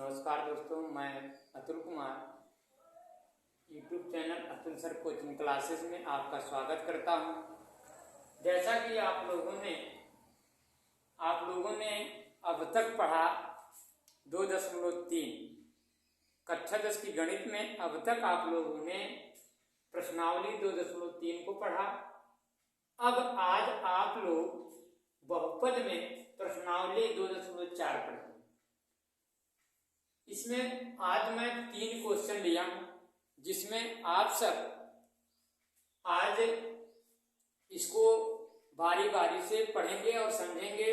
नमस्कार दोस्तों, मैं Atul Kumar YouTube channel Atul sir coaching classes में आपका स्वागत करता हूं। जैसा कि आप लोगों ने अब तक पढ़ा 2.3 कक्षा 10 की गणित में अब तक आप लोगों ने प्रश्नावली 2.3 को पढ़ा। अब आज आप लोग बहुपद में प्रश्नावली 2.4 पढ़ेंगे। इसमें आज मैं 3 क्वेश्चन लिया हूं, जिसमें आप सब आज इसको बारी बारी से पढ़ेंगे और समझेंगे।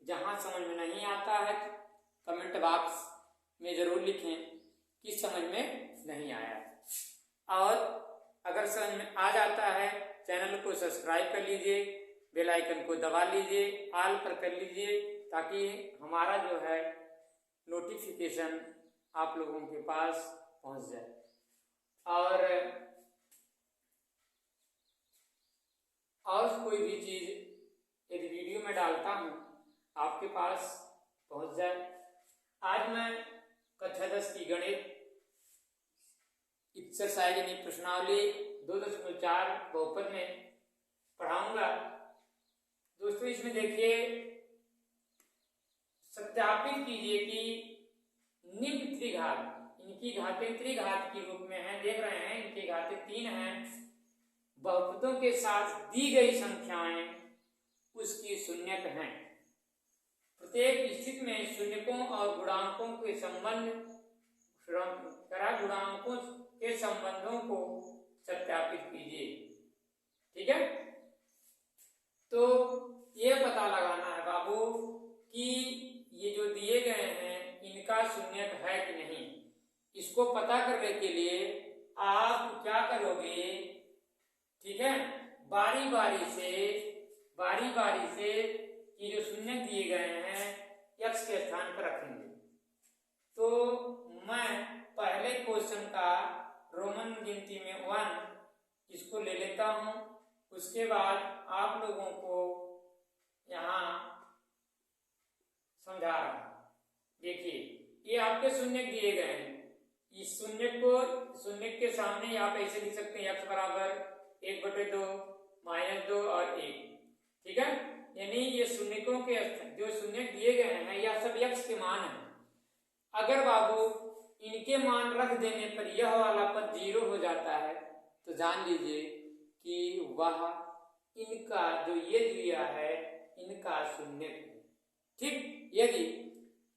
जहां समझ में नहीं आता है कमेंट बॉक्स में जरूर लिखें कि समझ में नहीं आया, और अगर समझ में आ जाता है चैनल को सब्सक्राइब कर लीजिए, बेल आइकन को दबा लीजिए, ऑल पर कर लीजिए, ताकि हमारा जो है नोटिफिकेशन आप लोगों के पास पहुंच जाए। और कोई भी चीज यदि वीडियो में डालता हूं आपके पास पहुंच जाए। आज मैं कक्षा 10 की गणित एक्सरसाइज यानी प्रश्नावली 2.4 बहुपद में पढ़ाऊंगा। दोस्तों, इसमें देखिए, सत्यापित कीजिए कि निम्न त्रिघात, इनकी घातें त्रिघात के रूप में हैं, देख रहे हैं इनकी घातें 3 हैं, बहुपदों के साथ दी गई संख्याएं उसकी शून्यक हैं। प्रत्येक स्थिति में शून्यकों और गुणांकों के गुणांकों के संबंधों को सत्यापित कीजिए। ठीक है, तो ये पता लगाना है बाबू कि ये जो दिए गए हैं इनका शून्यक है कि नहीं। इसको पता करने के लिए आप क्या करोगे, ठीक है, बारी बारी से ये जो शून्यक दिए गए हैं x के स्थान पर रखेंगे। तो मैं पहले क्वेश्चन का रोमन गिनती में 1 इसको ले लेता हूं। उसके बाद आप लोगों को यहां समझा रहा हूं। देखिए, ये आपके शून्यक दिए गए हैं। इस शून्यक के सामने आप ऐसे लिख सकते हैं x बराबर 1/2 -2 और 1। ठीक है, यानी ये शून्यकों के जो शून्यक दिए गए हैं यह सब x के मान हैं। अगर बाबू इनके मान रख देने पर यह वाला पद 0 हो जाता है तो जान लीजिए कि वह इनका जो ये दिया है इनका शून्यक है। ठीक, यदि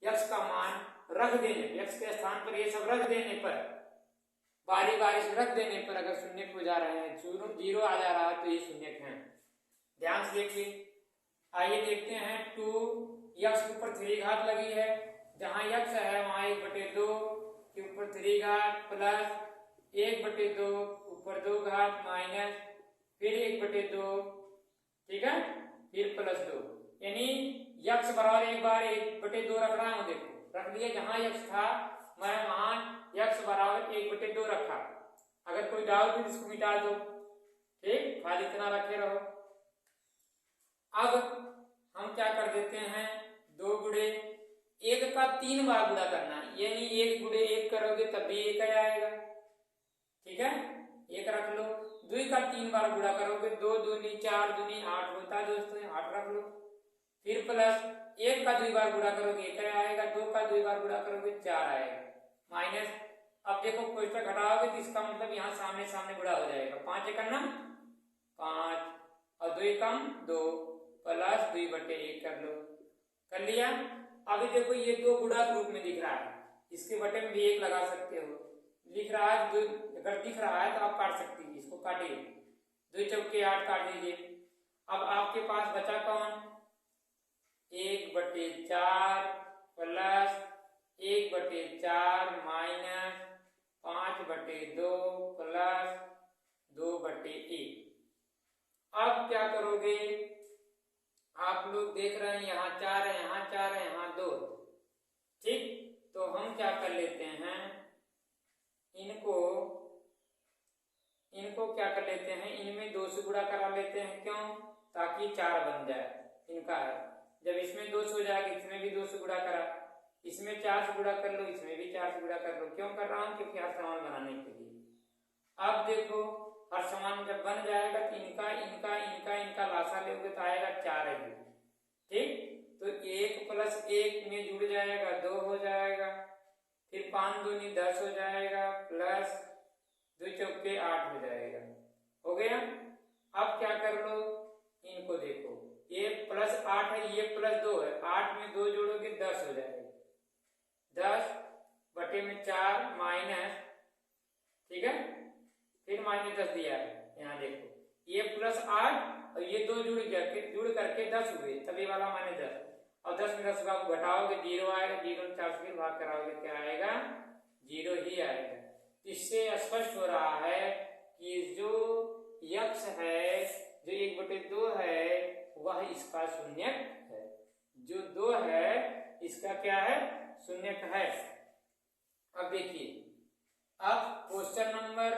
x का मान रख देने, x के स्थान पर ये सब रख देने पर, बारी बारी से रख देने पर अगर शून्यक हो जा रहे हैं, 0 आ जा रहा है, तो ये शून्यक है। ध्यान से देखिए, आइए देखते हैं। 2x के ऊपर 3 घात लगी है, जहां x है वहां 1/2 के ऊपर 3 घात प्लस 1/2 ऊपर 2 घात माइनस फिर 1/2, ठीक है, फिर प्लस 2, यानी x बराबर एक बार 1/2 रख रहा हूं। देखो, रख दिया, जहां x था मैं वहां x बराबर 1/2 रखा। अगर कोई डाउट है इसको मिटा दो, ठीक, खाली इतना रखे रहो। अब हम क्या कर देते हैं, 2 गुणे 1 का 3 बार गुणा करना, यानी 1 गुणे 1 करोगे तब भी 1 आएगा। ठीक है, 1 रख लो। 2 का 3 बार गुणा करोगे, 2 दूनी 4 दूनी 8 होता है दोस्तों, 8 रख लो। फिर प्लस 1 का 2 बार गुणा करोगे 1 आएगा, 2 का 2 बार गुणा करोगे 4 आएगा, माइनस। अब देखो कोष्टक घटाओगे तो इसका मतलब यहाँ सामने सामने गुणा हो जाएगा। 5 एकम 5 और 2 एकम 2 प्लस 2/1 कर लो, कर लिया। अभी देखो ये 2 गुणा रूप में दिख रहा है, इसके बटे में भी 1 लगा सकते हो। लिख रहा है, अगर दिख रहा है तो आप काट सकते हैं, इसको काटिए। 2 चौके 8 काट दीजिए। अब आपके पास बचा कौन, 1/4 प्लस 1/4 माइनस 5/2 प्लस 2/1। अब क्या करोगे, आप लोग देख रहे हैं यहाँ 4 है, यहाँ 4 है, यहाँ 2। ठीक, तो हम क्या कर लेते हैं, इनको क्या कर लेते हैं, इनमें 2 से गुणा करा लेते हैं। क्यों, ताकि 4 बन जाए इनका है। जब इसमें 2 से हो जाएगा इसमें भी 2 से गुणा करा, इसमें 4 से गुणा कर लो, इसमें भी 4 से गुणा कर लो। क्यों कर रहा हूँ? क्योंकि हर समान बनाने के लिए। अब देखो हर समान जब बन जाएगा तो इनका इनका इनका इनका लासा लोगे तो आएगा 4 ही। ठीक, तो 1 + 1 में जुड़ जाएगा 2 हो जाएगा, फिर 5 दूनी 10 हो जाएगा, प्लस 2 चौके 8 हो जाएगा। हो गया। अब क्या कर लो, इनको देखो, ये +8 है, ये +2 है, 8 में 2 जोड़ोगे 10 हो जाएगा, 10/4 माइनस, ठीक है, फिर -10 दिया है। यहाँ देखो ये +8 और ये 2 जुड़ गया, फिर जुड़ करके 10 हुए, तभी वाला -10, और 10 में 10 का घटाओगे 0 आएगा, 0 में 4 से फिर भाग कराओगे क्या आएगा? 0 ही आएगा। इससे स्पष्ट हो रहा है कि जो यक्ष है, जो 1/2 है, वह इसका शून्यक है। जो 2 है इसका क्या है? शून्यक है। अब देखिए, अब क्वेश्चन नंबर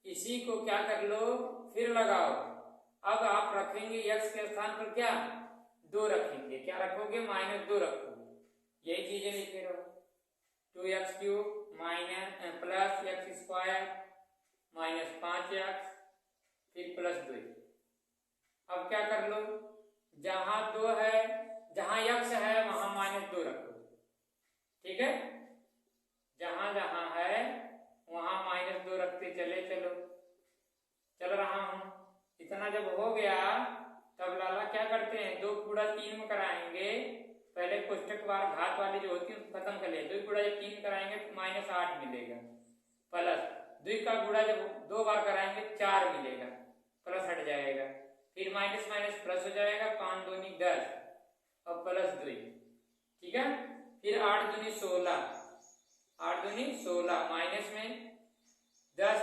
इसी को क्या कर लो, फिर लगाओ। अब आप रखेंगे यक्ष के स्थान पर क्या? 2 रखेंगे। क्या रखोगे? -2 रखोगे। यही चीजें लिखे रहो, 2x³ + x² -5x फिर +2। अब क्या कर लो, जहां 2 है, जहां यक्ष है वहां -2 रखो। ठीक है, जहां जहां है वहां -2 रखते चल रहा हूं। इतना जब हो गया तब लाला क्या करते हैं, 2 गुणा 3 में कराएंगे। पहले कोष्टक बार घात वाली जो होती है खत्म कर ले, 2 गुणा जब 3 कराएंगे तो -8 मिलेगा, प्लस 2 का गुणा जब 2 बार कराएंगे 4 मिलेगा, प्लस हट जाएगा, फिर माइनस माइनस प्लस हो जाएगा, 5 दूनी 10 और +2। ठीक है, फिर 8 दूनी 16, 8 दूनी 16, माइनस में 10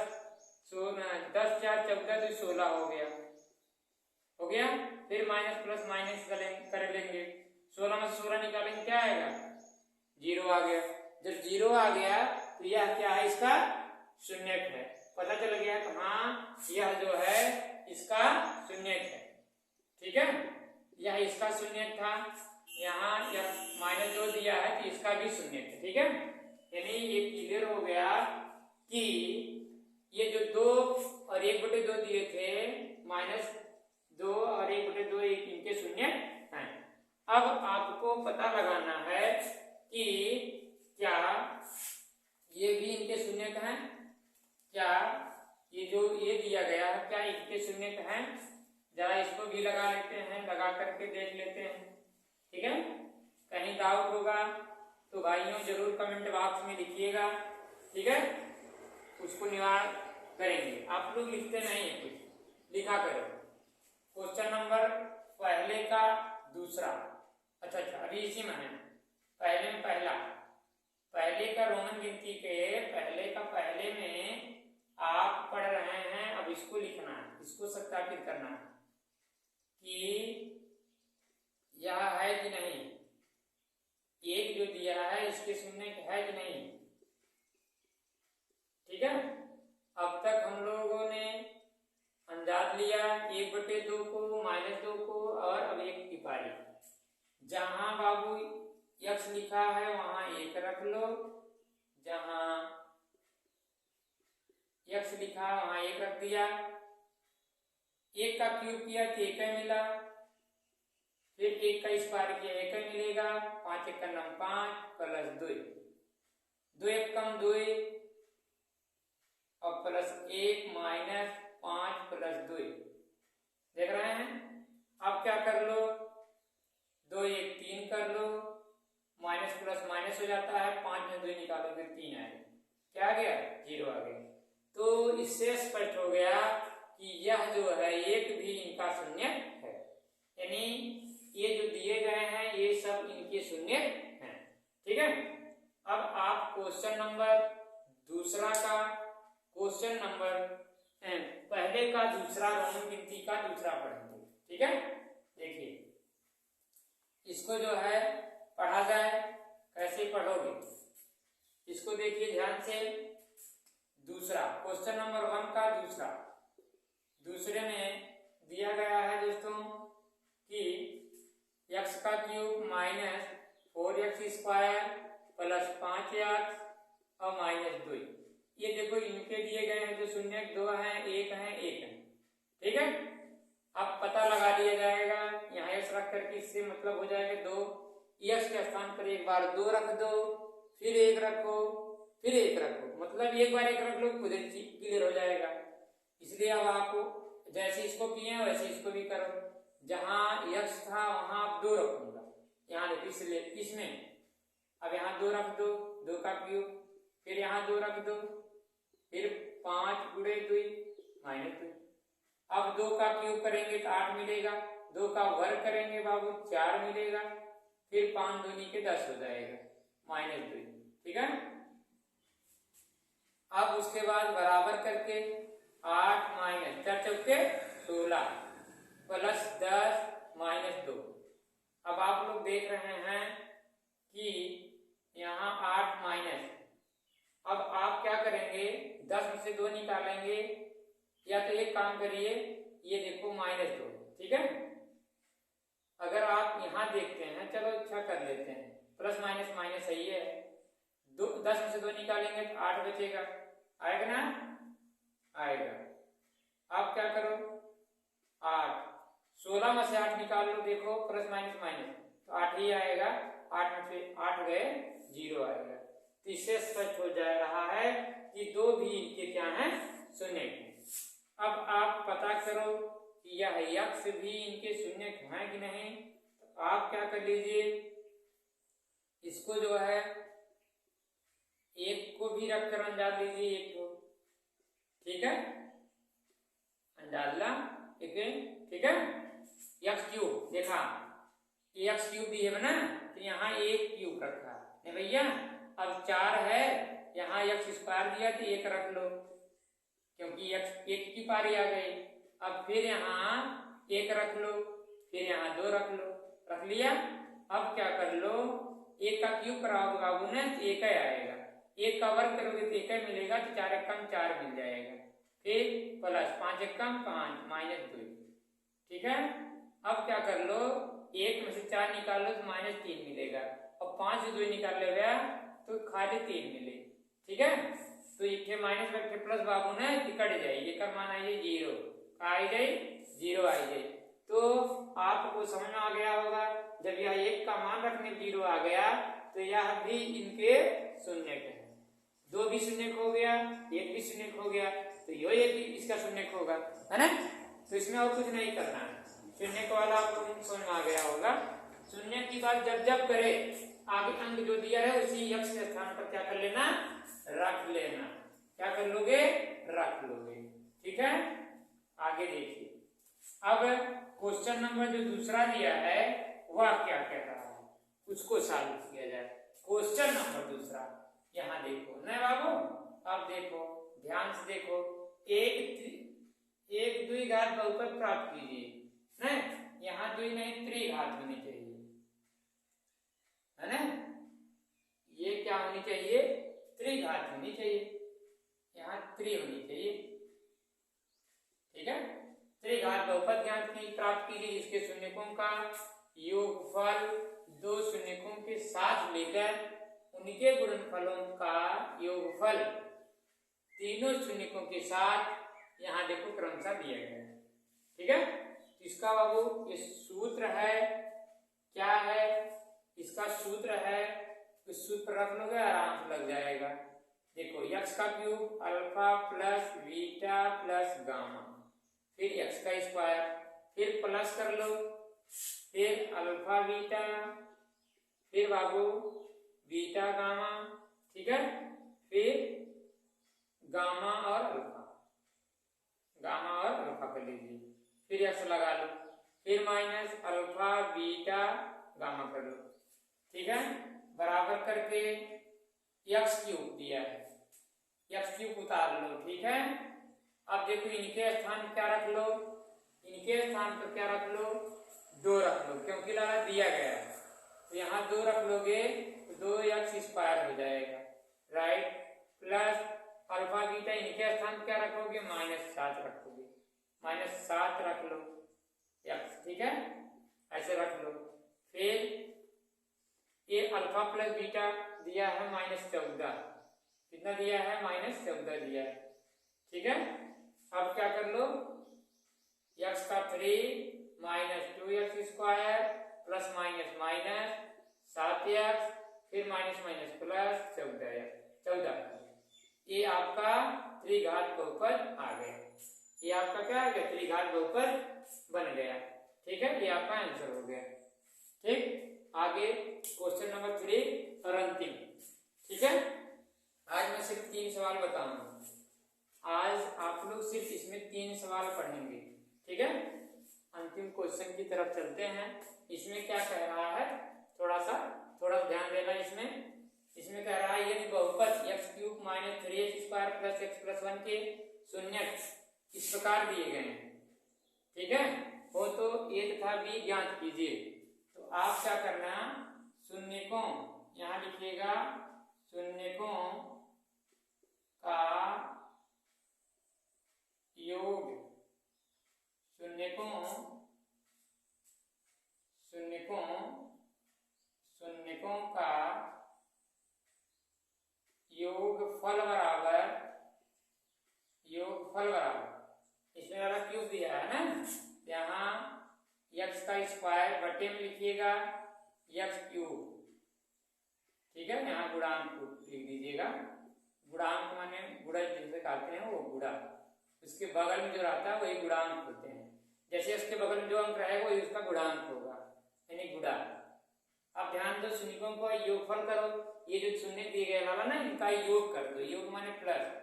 10 4 14 तो 16 हो गया। फिर माइनस प्लस माइनस कर लेंगे, 16 में 16 निकालेंगे क्या आएगा? 0 आ गया। जब 0 आ गया तो यह क्या है? इसका शून्यक है। पता चल गया कि हाँ यह जो है इसका शून्यक है। ठीक है, यह इसका शून्यक था। यहाँ यह -2 दिया है तो इसका भी शून्यक है। ठीक है, यानी ये क्लियर हो गया कि ये जो 2 और 1/2 दिए थे, -2 और 1/2 इनके शून्यक हैं। अब आपको पता लगाना है कि क्या ये भी इनके शून्यक हैं, क्या ये जो ये दिया गया है क्या इनके शून्यक हैं? जरा इसको भी लगा लेते हैं, लगा करके देख लेते हैं। ठीक है, कहीं डाउट होगा तो भाइयों जरूर कमेंट बॉक्स में लिखिएगा। ठीक है, उसको निवारण करेंगे। आप लोग लिखते नहीं है, कुछ लिखा करो। क्वेश्चन नंबर पहले का दूसरा, अच्छा अभी इसी में है, पहले में पहला, पहले का रोमन गिनती के पहले में आप पढ़ रहे हैं। अब इसको लिखना है, इसको सत्यापित करना है कि यह है कि नहीं, एक जो दिया है इसके शून्यक है कि नहीं। ठीक है, अब तक हम लोगों ने अंदाज लिया 1/2 को, -2 को, और अब 1 की पारी। जहां बाबू यक्ष लिखा है वहां 1 रख लो, जहां यक्ष लिखा है वहां 1 रख दिया। 1 का क्यूब किया तो 1 मिला, फिर 1 का स्क्वायर किया 1 मिलेगा, 5 1 का 5 प्लस 2, 2 1 कम 2 और +1 -5 + 2 देख रहे हैं। अब क्या कर लो, 2 1 3 कर लो, माइनस प्लस माइनस हो जाता है, 5 में 2 निकालो फिर 3 आएगा, क्या आ गया? 0 आ गया। तो इससे स्पष्ट हो गया कि यह जो है एक भी इनका शून्यक है, यानी ये जो दिए गए हैं ये सब इनके शून्यक हैं। ठीक है, अब आप क्वेश्चन नंबर दूसरा का, क्वेश्चन नंबर पहले का दूसरा रोमन गिनती का दूसरा पढ़ेंगे। ठीक है, देखिए इसको जो है पढ़ा जाए, कैसे पढ़ोगे इसको देखिए ध्यान से। दूसरा क्वेश्चन नंबर 1 का दूसरे में दिया गया है दोस्तों कि x का क्यूब 4x² प्लस 5x और -2। ये देखो इनके दिए गए हैं जो शून्य 2 हैं, 1 हैं, 1 हैं। ठीक है, अब पता लगा लिया जाएगा। यहाँ x रख करके इससे मतलब हो जाएगा 2। x के स्थान पर एक बार 2 रख दो, फिर 1 रखो, फिर 1 रखो, मतलब एक बार 1 रख लो, खुद क्लियर हो जाएगा। इसलिए अब आपको जैसे इसको किए हैं वैसे इसको भी करो। जहां x था वहां आप 2 रखूंगा, यहाँ देखो इसलिए इसमें अब यहाँ 2 रख दो, 2 का क्यूब, फिर यहाँ 2 रख दो, फिर 5 गुणे 2 -2। अब 2 का क्यूब करेंगे तो 8 मिलेगा, 2 का वर्ग करेंगे बाबू 4 मिलेगा, फिर 5 दूनी के 10 हो जाएगा -2। ठीक है, अब उसके बाद बराबर करके 8 माइनस 4 चौके 16 प्लस 10 -2। अब आप लोग देख रहे हैं कि यहाँ 8 माइनस, अब आप क्या करेंगे 10 में से 2 निकालेंगे, या तो एक काम करिए, ये देखो -2। ठीक है, अगर आप यहाँ देखते हैं, चलो अच्छा कर लेते हैं, प्लस माइनस माइनस सही है, 10 में से 2 निकालेंगे तो 8 बचेगा, आएगा ना, आएगा। आप क्या करो 8, 16 में से 8 निकाल लो, देखो प्लस माइनस माइनस तो 8 ही आएगा, 8 में से 8 गए 0 आएगा। तो इससे स्पष्ट हो जा रहा है कि 2 भी इनके क्या हैं, शून्य हैं। अब आप पता करो कि यह x भी इनके शून्य हैं कि नहीं। तो आप क्या कर लीजिए, इसको जो है 1 को भी रखकर अंदाज लीजिए, 1 को। ठीक है, अंदाजा ठीक है, ठीक है। x क्यूब देखा, x क्यूब भी है ना, तो यहाँ 1 क्यूब रखा नहीं भैया। अब 4 है, यहाँ x² दिया तो 1 रख लो, क्योंकि x 1 की पारी आ गई। अब फिर यहाँ 1 रख लो, फिर यहाँ 2 रख लो, रख लिया। अब क्या कर लो, 1 का क्यूब कराओगे बाबू ने तो 1 आएगा, 1 का वर्ग करोगे तो 1 मिलेगा, तो 4 एकम 4 मिल जाएगा, फिर प्लस 5 एकम 5 -2। ठीक है, अब क्या कर लो, 1 में से 4 निकालो तो -3 मिलेगा, और 5 से 2 निकाल ले गया तो खाली 3 मिले। ठीक है, तो ये माइनस बैठे प्लस बाबू ने कट जाएगी, कर मान आई 0 आई जाए, 0 आई जाए। तो आपको समझ में आ गया होगा, जब यह 1 का मान रखने 0 आ गया तो यह भी इनके शून्य है। 2 भी शून्य हो गया, 1 भी शून्य हो गया, तो यो एक भी इसका शून्य होगा, है ना। तो इसमें और कुछ नहीं करना है, शून्य वाला आपको समझ में आ गया होगा। शून्य की बात जब जब करे, आगे अंक जो दिया है उसी x के स्थान पर क्या कर लेना, रख लेना। क्या कर लोगे, रख लोगे। ठीक है, आगे देखिए। अब क्वेश्चन नंबर जो दूसरा दिया है वह क्या कह रहा है, उसको सॉल्व किया जाए। क्वेश्चन नंबर दूसरा, यहाँ देखो नहीं बाबू, अब देखो ध्यान से देखो, एक द्विघात बहुपद प्राप्त कीजिए, नहीं यहाँ द्वि नहीं त्रिघात होनी चाहिए, है ना। ये क्या होनी चाहिए, त्रिघात होनी चाहिए, यहाँ त्रि होनी चाहिए। ठीक है, त्रिघात बहुपद ज्ञात की प्राप्त कीजिए, इसके शून्यकों का योगफल 2 शून्यकों के साथ लेकर उनके गुणनफलों का योगफल तीनों शून्यकों के साथ यहाँ देखो क्रमशः दिया गया है। ठीक है, इसका बाबू ये सूत्र है, क्या है इसका सूत्र है, इस सूत्र रख लोगे आराम से लग जाएगा। देखो x का cube alpha plus beta plus gamma, फिर x का स्क्वायर, फिर प्लस कर लो, फिर अल्फा बीटा, फिर बाबू बीटा गामा। ठीक है, फिर गामा और अल्फा, गामा और अल्फा कर लीजिए, फिर x लगा लो, फिर माइनस अल्फा बीटा गामा कर लो। ठीक है, बराबर करके x क्यूब दिया है, x क्यूब उतार लो। ठीक है, अब देखो इनके स्थान क्या रख लो, इनके स्थान पर क्या रख लो, 2 रख लो, क्योंकि लगा दिया गया है, तो यहाँ 2 रख लोगे तो 2x² हो जाएगा, राइट। प्लस अल्फा बीटा इनके स्थान क्या रखोगे, -7 रखोगे, -7 रख लो x। ठीक है, ऐसे रख लो, फिर ये अल्फा प्लस बीटा दिया है -14, कितना दिया है -14 दिया है। ठीक है, अब क्या कर लो, x का 3 -2x square plus minus minus 7x फिर माइनस माइनस प्लस 14, ये आपका त्रिघात बहुपद आ गया। ये आपका क्या आ गया, त्रिघात बहुपद बन गया। ठीक है, ये आपका आंसर हो गया। ठीक, आगे क्वेश्चन नंबर 3 और अंतिम। ठीक है, आज मैं सिर्फ 3 सवाल बताऊंगा। आज आप लोग सिर्फ इसमें 3 सवाल पढ़ेंगे। ठीक है, अंतिम क्वेश्चन की तरफ चलते हैं। इसमें क्या कह रहा है, थोड़ा ध्यान देना। इसमें कह रहा है यदि बहुपद x³ - 3x² + x + 1 के शून्यक इस प्रकार दिए गए हैं। ठीक है, हो तो a तथा b ज्ञात कीजिए। तो आप क्या करना, शून्यकों यहाँ लिखिएगा, शून्यकों का योग, शून्यकों का योगफल बराबर, इसमें वाला क्यूब दिया है ना, यहाँ x का स्क्वायर बटे में लिखिएगा x³। ठीक है, यहाँ गुणांक लिख दीजिएगा। गुणांक माने गुणा जिसे कहते हैं वो गुणा, उसके बगल में जो रहता है वही गुणांक होते हैं। जैसे उसके बगल में जो अंक रहेगा वही उसका गुणांक होगा, यानी गुणा। अब ध्यान दो, शून्यकों को योगफल करो। ये जो शून्य दिए गए वाला ना, इनका योग कर दो। योग माने प्लस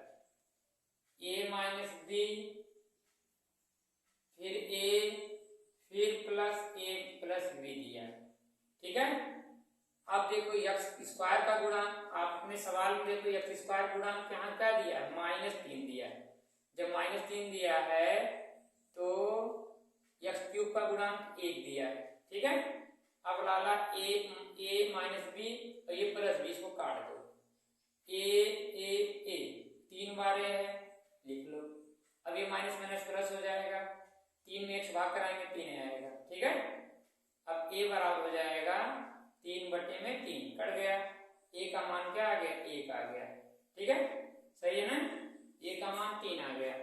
a - b फिर a फिर प्लस a + b दिया। ठीक है, अब देखो x² का गुणांक, आप अपने सवाल में देखो x² गुणांक यहाँ क्या दिया है, -3 दिया है। जब -3 दिया है तो x³ का गुणांक 1 दिया है। ठीक है, अब लाला a - b और ये प्लस b, इसको काट दो। a 3 बार है, लिख लो। अब ये माइनस माइनस प्लस हो जाएगा, 3 में x भाग कराएंगे 3 आएगा। ठीक है, अब a बराबर हो जाएगा 3/3, कट गया। a का मान क्या आ गया, 1 आ गया। ठीक है, सही है ना, a का मान 3 आ गया।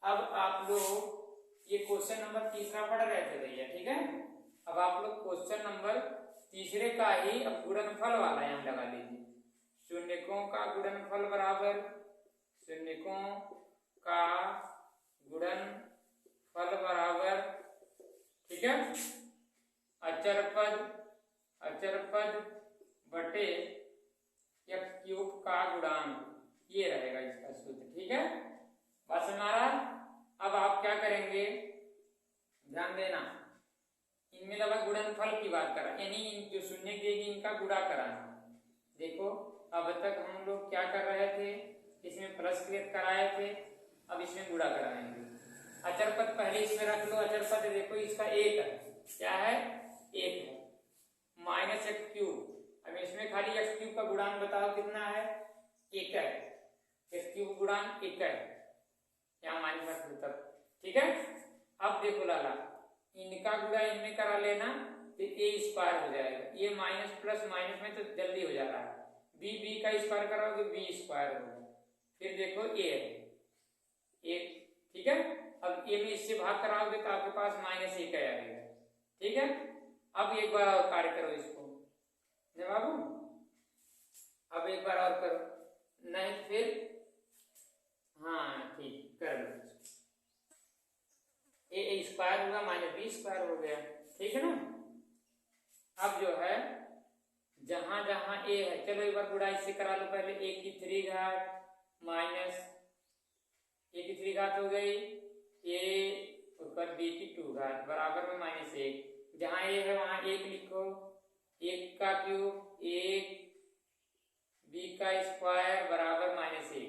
अब आप लोग ये क्वेश्चन नंबर 3 पढ़ रहे थे भैया। ठीक है, अब आप लोग क्वेश्चन नंबर 3 का ही अब गुणनफल वाला यहाँ लगा लीजिए। शून्यकों का गुणनफल बराबर, शून्यकों का गुणनफल बराबर, ठीक है, अचर पद बटे x³ का गुणांक, ये रहेगा इसका सूत्र। ठीक है, बात समझ आ रहा। अब आप क्या करेंगे, ध्यान देना, इनमें दबा गुणनफल की बात करा, यानी जो शून्य देगी इनका गुणा कराना। देखो अब तक हम लोग क्या कर रहे थे, इसमें प्लस क्रिएट कराए थे, अब इसमें गुणा कराएंगे। अचर पद पहले इसमें रख लो। अचर पद देखो इसका 1 है, क्या है, 1 है, -x³। अब इसमें खाली x³ का गुणांक बताओ कितना है, 1 है। x³ गुणांक 1 है, यहाँ माइनस रख दो तब। ठीक है, अब देखो लाला, इनका गुणा इनमें करा लेना तो a² हो जाएगा। ये माइनस प्लस माइनस में तो जल्दी हो जा रहा है, b का स्क्वायर कराओगे b² होगा। फिर देखो a है 1। ठीक है, अब a में इससे भाग कराओगे तो आपके पास -1 आएगा। ठीक है, अब एक बार और कार्य करो इसको, नहीं बाबू, अब एक बार और करो, नहीं फिर हाँ ठीक कर लो। a² होगा -b² हो गया। ठीक है ना, अब जो है जहां जहां a है, चलो एक बार गुणा इससे करा लो पहले। a³ माइनस a³ हो गई, a ऊपर b² बराबर में -1। जहां a है वहां 1 लिखो, 1 का क्यूब 1, b² बराबर -1।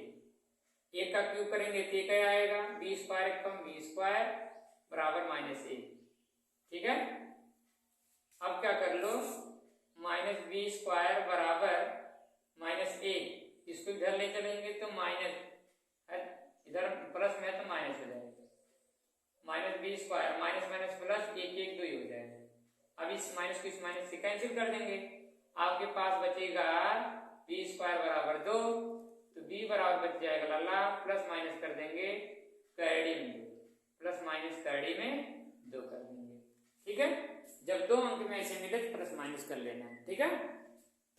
1 का क्यूब करेंगे तो 1 आएगा, b² कम b² बराबर -1। ठीक है, अब क्या कर लो, -b² बराबर -1, इसको इधर ले चलेंगे तो माइनस, इधर प्लस में है तो माइनस हो जाएगा। -b² माइनस माइनस प्लस 1 1 2 हो जाएगा। अब इस माइनस को इस माइनस से कैंसिल कर देंगे। आपके पास बचेगा बी स्क्वायर बराबर 2, तो बी बराबर बच जाएगा लाला, प्लस माइनस कर देंगे कैडी में 2, प्लस माइनस कैडी में 2 कर देंगे। ठीक है, जब 2 अंक में ऐसे मिले तो प्लस माइनस कर लेना है। ठीक है,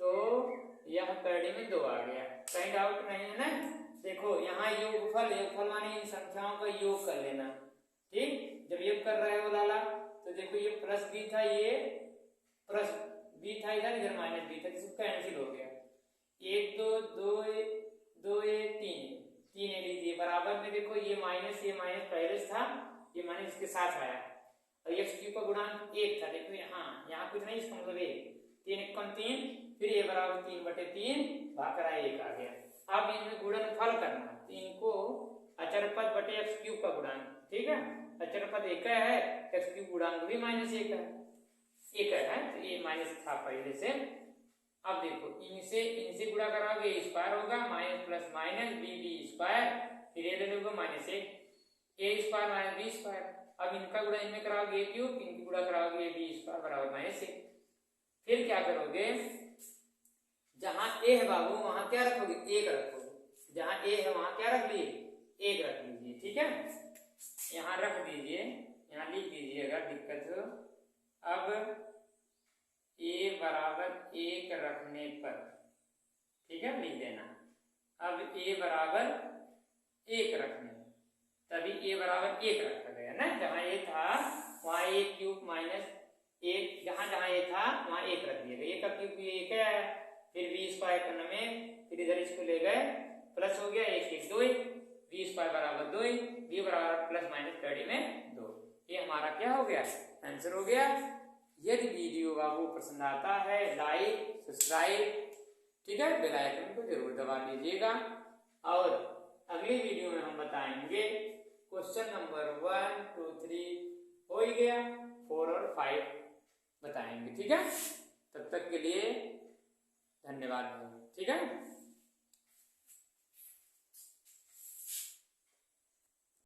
तो यह कैडी में 2 आ गया, कहीं डाउट नहीं है ना। देखो यहाँ योगफल, योगफल माने इन संख्याओं का योग कर लेना। ठीक, जब योग कर रहे हो लाला तो देखो ये प्लस बी था, ये प्लस बी था, इधर माइनस बी था, तो कैंसिल हो गया। 1 2 2 2 3 लीजिए, बराबर में देखो ये माइनस पहले था, ये माइनस इसके साथ आया, और एक्स क्यूब का गुणांक 1 था। देखो यहाँ कुछ नहीं, इसका मतलब 1, 3 1 3, फिर ये बराबर 3/3 भाग करा 1 आ गया। अब इनमें गुणनफल करना, तो इनको अचरपद बटे एक्स क्यूब का गुणांक। ठीक है, अचरपद एक है, एक्स क्यूब गुणांक भी -1 है, तो ये माइनस था पहले से। अब देखो इनसे गुणा कराओगे स्क्वायर होगा, minus plus minus B square, फिर ये ले लोगे -1 A square minus B square. अब इनका गुणा इनमें कराओगे ए क्यूब, इनकी गुणा कराओगे बी स्क्वायर बराबर -1। फिर क्या करोगे, जहां ए है बाबू वहां क्या रखोगे, 1 रखोगे, जहां ए है वहां क्या रख लिए, 1 रख लीजिए। ठीक है, यहाँ रख दीजिए, यहाँ लिख दीजिए अगर दिक्कत हो। अब ए बराबर 1 रखने पर, ठीक है, लिख देना। अब ए बराबर 1 रखने, तभी ए बराबर 1 रखा गया ना, जहां ए था वहां ए क्यूब माइनस 1, जहां ए था वहां 1 रख दिया गया, 1 का क्यूब 1 है, फिर बी स्क्वायर करने में, फिर इधर इसको ले गए, प्लस हो गया 1 1 2, बी स्क्वायर बराबर 2, बी बराबर प्लस माइनस कैडी में 2। ये हमारा क्या हो गया, आंसर हो गया। यदि वीडियो आपको पसंद आता है लाइक सब्सक्राइब, ठीक है, बेल आइकन को जरूर दबा लीजिएगा। और अगली वीडियो में हम बताएंगे क्वेश्चन नंबर 1 2 3 हो ही गया, 4 और 5 बताएंगे। ठीक है, तब तक के लिए धन्यवाद। ठीक है।